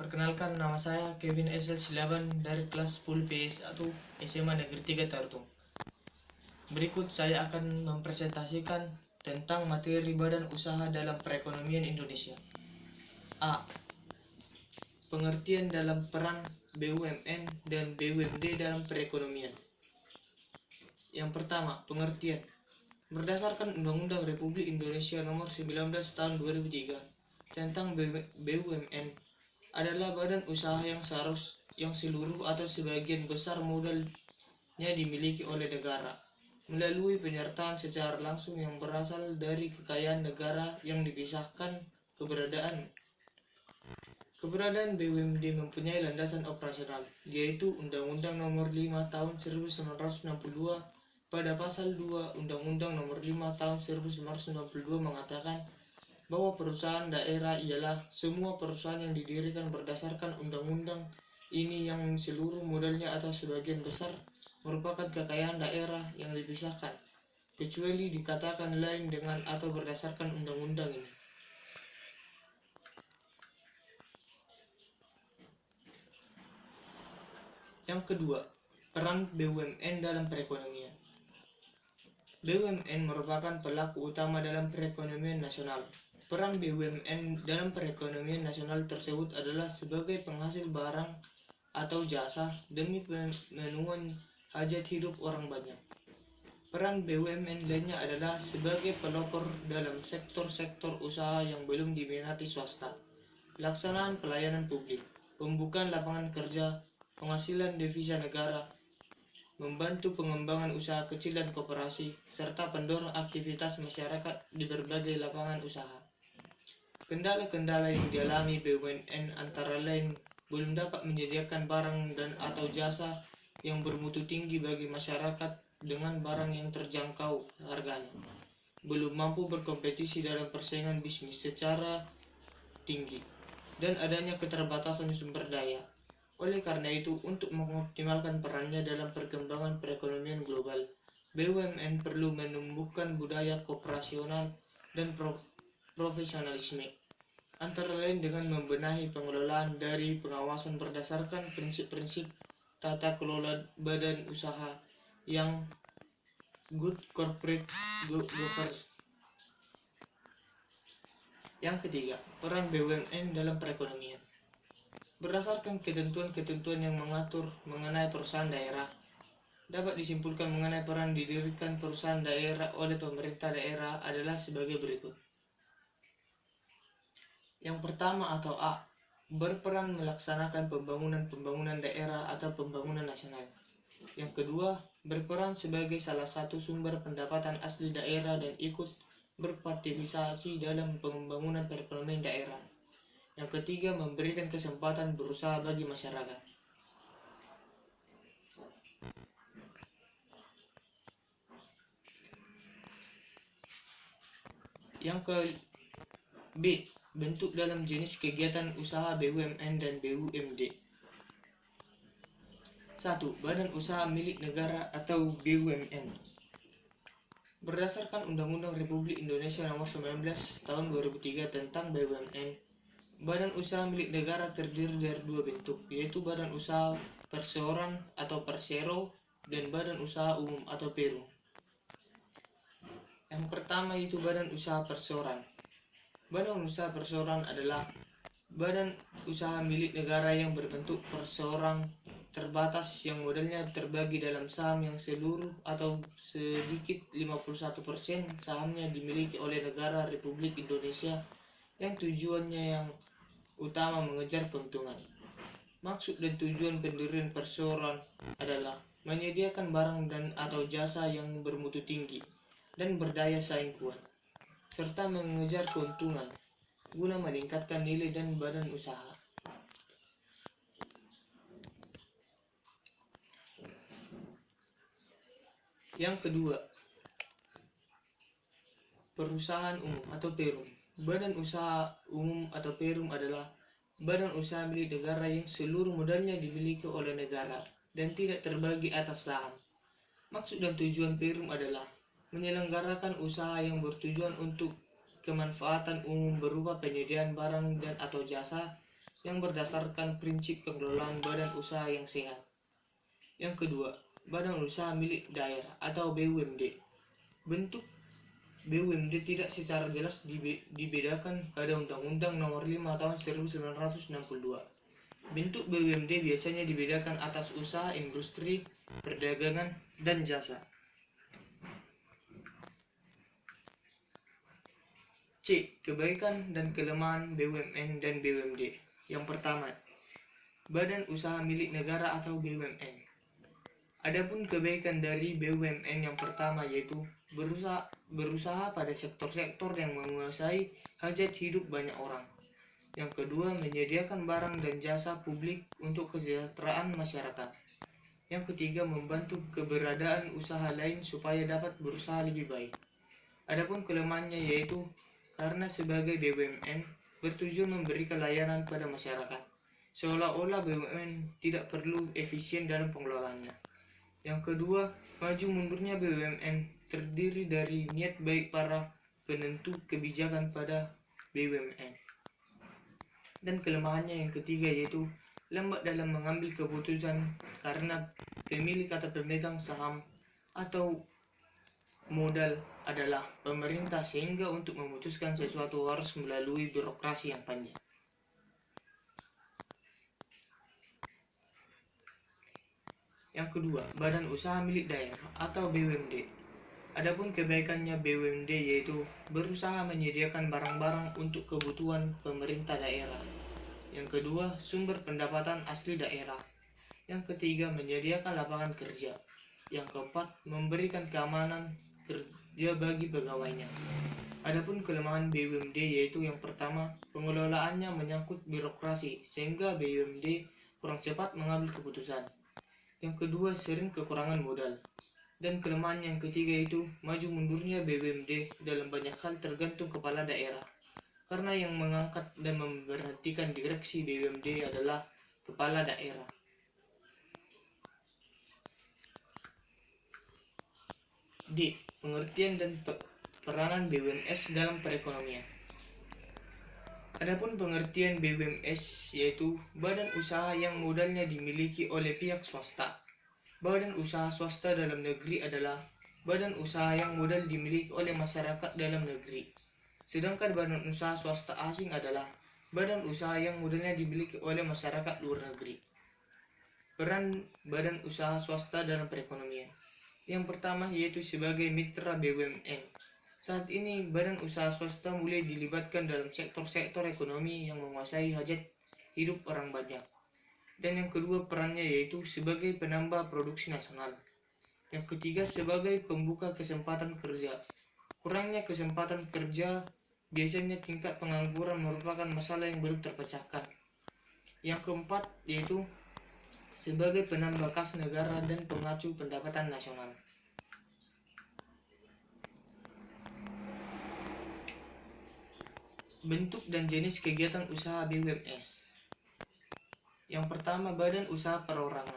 Perkenalkan, nama saya Kevin SL11 dari kelas 10 PS1 SMA Negeri 3 Tartung. Berikut saya akan mempresentasikan tentang materi badan usaha dalam perekonomian Indonesia. A. Pengertian dalam peran BUMN dan BUMD dalam perekonomian. Yang pertama, pengertian. Berdasarkan Undang-Undang Republik Indonesia Nomor 19 Tahun 2003 tentang BUMN adalah badan usaha yang seluruh atau sebagian besar modalnya dimiliki oleh negara melalui penyertaan secara langsung yang berasal dari kekayaan negara yang dipisahkan. Keberadaan BUMD mempunyai landasan operasional, yaitu Undang-Undang Nomor 5 Tahun 1962 pada Pasal 2 Undang-Undang Nomor 5 Tahun 1992 mengatakan bahwa perusahaan daerah ialah semua perusahaan yang didirikan berdasarkan undang-undang ini yang seluruh modalnya atau sebagian besar merupakan kekayaan daerah yang dipisahkan, kecuali dikatakan lain dengan atau berdasarkan undang-undang ini. Yang kedua, peran BUMN dalam perekonomian. BUMN merupakan pelaku utama dalam perekonomian nasional. Peran BUMN dalam perekonomian nasional tersebut adalah sebagai penghasil barang atau jasa demi pemenuhan hajat hidup orang banyak. Peran BUMN lainnya adalah sebagai pelopor dalam sektor-sektor usaha yang belum diminati swasta, pelaksanaan pelayanan publik, pembukaan lapangan kerja, penghasilan devisa negara, membantu pengembangan usaha kecil dan koperasi, serta pendorong aktivitas masyarakat di berbagai lapangan usaha. Kendala-kendala yang dialami BUMN antara lain belum dapat menyediakan barang dan atau jasa yang bermutu tinggi bagi masyarakat dengan barang yang terjangkau harganya, belum mampu berkompetisi dalam persaingan bisnis secara tinggi, dan adanya keterbatasan sumber daya. Oleh karena itu, untuk mengoptimalkan perannya dalam perkembangan perekonomian global, BUMN perlu menumbuhkan budaya kooperasional dan profesionalisme, antara lain dengan membenahi pengelolaan dari pengawasan berdasarkan prinsip-prinsip tata kelola badan usaha yang good corporate governance. Yang ketiga, peran BUMN dalam perekonomian. Berdasarkan ketentuan-ketentuan yang mengatur mengenai perusahaan daerah, dapat disimpulkan mengenai peran didirikan perusahaan daerah oleh pemerintah daerah adalah sebagai berikut. Yang pertama atau A, berperan melaksanakan pembangunan daerah atau pembangunan nasional. Yang kedua, berperan sebagai salah satu sumber pendapatan asli daerah dan ikut berpartisipasi dalam pembangunan perekonomian daerah. Yang ketiga, memberikan kesempatan berusaha bagi masyarakat. Yang ke B, bentuk dalam jenis kegiatan usaha BUMN dan BUMD. 1. Badan usaha milik negara atau BUMN. Berdasarkan Undang-Undang Republik Indonesia Nomor 19 Tahun 2003 tentang BUMN, badan usaha milik negara terdiri dari dua bentuk, yaitu badan usaha perseroan atau persero dan badan usaha umum atau perum. Yang pertama itu badan usaha perseroan. Badan usaha perseroan adalah badan usaha milik negara yang berbentuk perseroan terbatas yang modalnya terbagi dalam saham yang seluruh atau sedikit 51% sahamnya dimiliki oleh negara Republik Indonesia yang tujuannya yang utama mengejar keuntungan. Maksud dan tujuan pendirian perseroan adalah menyediakan barang dan atau jasa yang bermutu tinggi dan berdaya saing kuat, serta mengejar keuntungan guna meningkatkan nilai dan badan usaha. Yang kedua, perusahaan umum atau perum. Badan usaha umum atau perum adalah badan usaha milik negara yang seluruh modalnya dimiliki oleh negara dan tidak terbagi atas saham. Maksud dan tujuan perum adalah menyelenggarakan usaha yang bertujuan untuk kemanfaatan umum berupa penyediaan barang dan atau jasa yang berdasarkan prinsip pengelolaan badan usaha yang sehat. Yang kedua, badan usaha milik daerah atau BUMD. Bentuk BUMD tidak secara jelas dibedakan pada Undang-Undang Nomor 5 Tahun 1962. Bentuk BUMD biasanya dibedakan atas usaha, industri, perdagangan, dan jasa. C. Kebaikan dan kelemahan BUMN dan BUMD. Yang pertama, badan usaha milik negara atau BUMN. Adapun kebaikan dari BUMN yang pertama yaitu berusaha pada sektor-sektor yang menguasai hajat hidup banyak orang. Yang kedua, menyediakan barang dan jasa publik untuk kesejahteraan masyarakat. Yang ketiga, membantu keberadaan usaha lain supaya dapat berusaha lebih baik. Adapun kelemahannya yaitu karena sebagai BUMN bertujuan memberikan layanan pada masyarakat, seolah-olah BUMN tidak perlu efisien dalam pengelolaannya. Yang kedua, maju mundurnya BUMN terdiri dari niat baik para penentu kebijakan pada BUMN. Dan kelemahannya yang ketiga yaitu lambat dalam mengambil keputusan karena pemilik atau pemegang saham atau modal adalah pemerintah, sehingga untuk memutuskan sesuatu harus melalui birokrasi yang panjang. Yang kedua, badan usaha milik daerah atau BUMD. Adapun kebaikannya BUMD yaitu berusaha menyediakan barang-barang untuk kebutuhan pemerintah daerah. Yang kedua, sumber pendapatan asli daerah. Yang ketiga, menyediakan lapangan kerja. Yang keempat, memberikan keamanan kerja bagi pegawainya. Adapun kelemahan BUMD yaitu yang pertama, pengelolaannya menyangkut birokrasi sehingga BUMD kurang cepat mengambil keputusan. Yang kedua, sering kekurangan modal. Dan kelemahan yang ketiga itu maju mundurnya BUMD dalam banyak hal tergantung kepala daerah. Karena yang mengangkat dan memberhentikan direksi BUMD adalah kepala daerah. D. Pengertian dan peranan BUMS dalam perekonomian. Adapun pengertian BUMS yaitu badan usaha yang modalnya dimiliki oleh pihak swasta. Badan usaha swasta dalam negeri adalah badan usaha yang modal dimiliki oleh masyarakat dalam negeri. Sedangkan badan usaha swasta asing adalah badan usaha yang modalnya dimiliki oleh masyarakat luar negeri. Peran badan usaha swasta dalam perekonomian. Yang pertama yaitu sebagai mitra BUMN. Saat ini badan usaha swasta mulai dilibatkan dalam sektor-sektor ekonomi yang menguasai hajat hidup orang banyak. Dan yang kedua, perannya yaitu sebagai penambah produksi nasional. Yang ketiga, sebagai pembuka kesempatan kerja. Kurangnya kesempatan kerja, biasanya tingkat pengangguran merupakan masalah yang belum terpecahkan. Yang keempat yaitu sebagai penambah kas negara dan pengacu pendapatan nasional. Bentuk dan jenis kegiatan usaha BUMS. Yang pertama, badan usaha perorangan.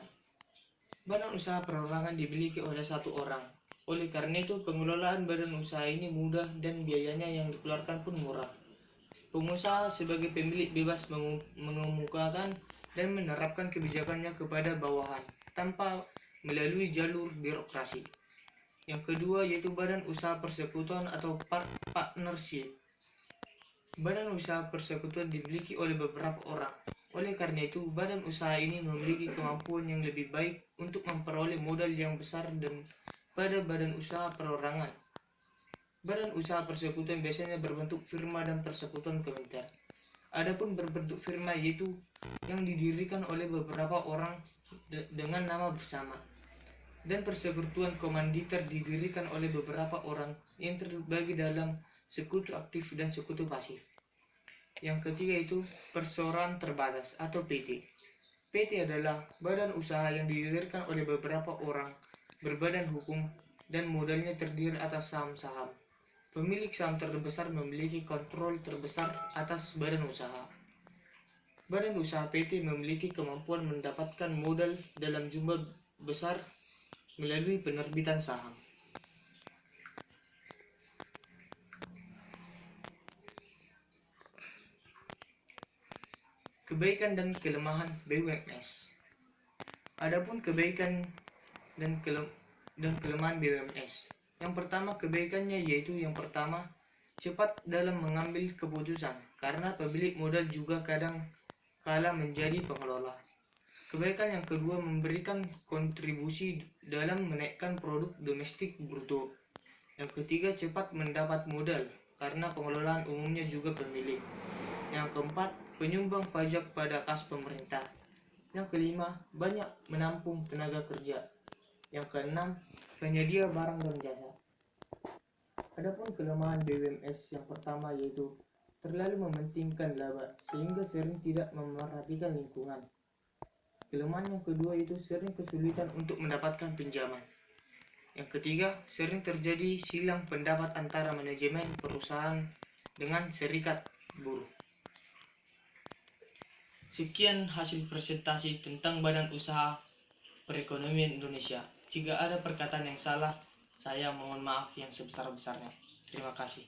Badan usaha perorangan dimiliki oleh satu orang. Oleh karena itu, pengelolaan badan usaha ini mudah dan biayanya yang dikeluarkan pun murah. Pengusaha sebagai pemilik bebas mengemukakan dan menerapkan kebijakannya kepada bawahan tanpa melalui jalur birokrasi. Yang kedua yaitu badan usaha persekutuan atau partnership. Badan usaha persekutuan dimiliki oleh beberapa orang. Oleh karena itu, badan usaha ini memiliki kemampuan yang lebih baik untuk memperoleh modal yang besar dan pada badan usaha perorangan. Badan usaha persekutuan biasanya berbentuk firma dan persekutuan komunitas. Adapun berbentuk firma yaitu yang didirikan oleh beberapa orang dengan nama bersama. Dan persekutuan komanditer didirikan oleh beberapa orang yang terbagi dalam sekutu aktif dan sekutu pasif. Yang ketiga itu perseroan terbatas atau PT. PT adalah badan usaha yang didirikan oleh beberapa orang berbadan hukum dan modalnya terdiri atas saham-saham. Pemilik saham terbesar memiliki kontrol terbesar atas badan usaha. Badan usaha PT memiliki kemampuan mendapatkan modal dalam jumlah besar melalui penerbitan saham. Kebaikan dan kelemahan BUMS. Adapun kebaikan dan kelemahan BUMS. Yang pertama, kebaikannya yaitu yang pertama, cepat dalam mengambil keputusan karena pemilik modal juga kadang kala menjadi pengelola. Kebaikan yang kedua, memberikan kontribusi dalam menaikkan produk domestik bruto. Yang ketiga, cepat mendapat modal karena pengelolaan umumnya juga pemilik. Yang keempat, penyumbang pajak pada kas pemerintah. Yang kelima, banyak menampung tenaga kerja. Yang keenam, penyedia barang dan jasa. Adapun kelemahan BUMS yang pertama yaitu terlalu mementingkan laba sehingga sering tidak memperhatikan lingkungan. Kelemahan yang kedua itu sering kesulitan untuk mendapatkan pinjaman. Yang ketiga, sering terjadi silang pendapat antara manajemen perusahaan dengan serikat buruh. Sekian hasil presentasi tentang Badan Usaha Perekonomian Indonesia. Jika ada perkataan yang salah, saya mohon maaf yang sebesar-besarnya. Terima kasih.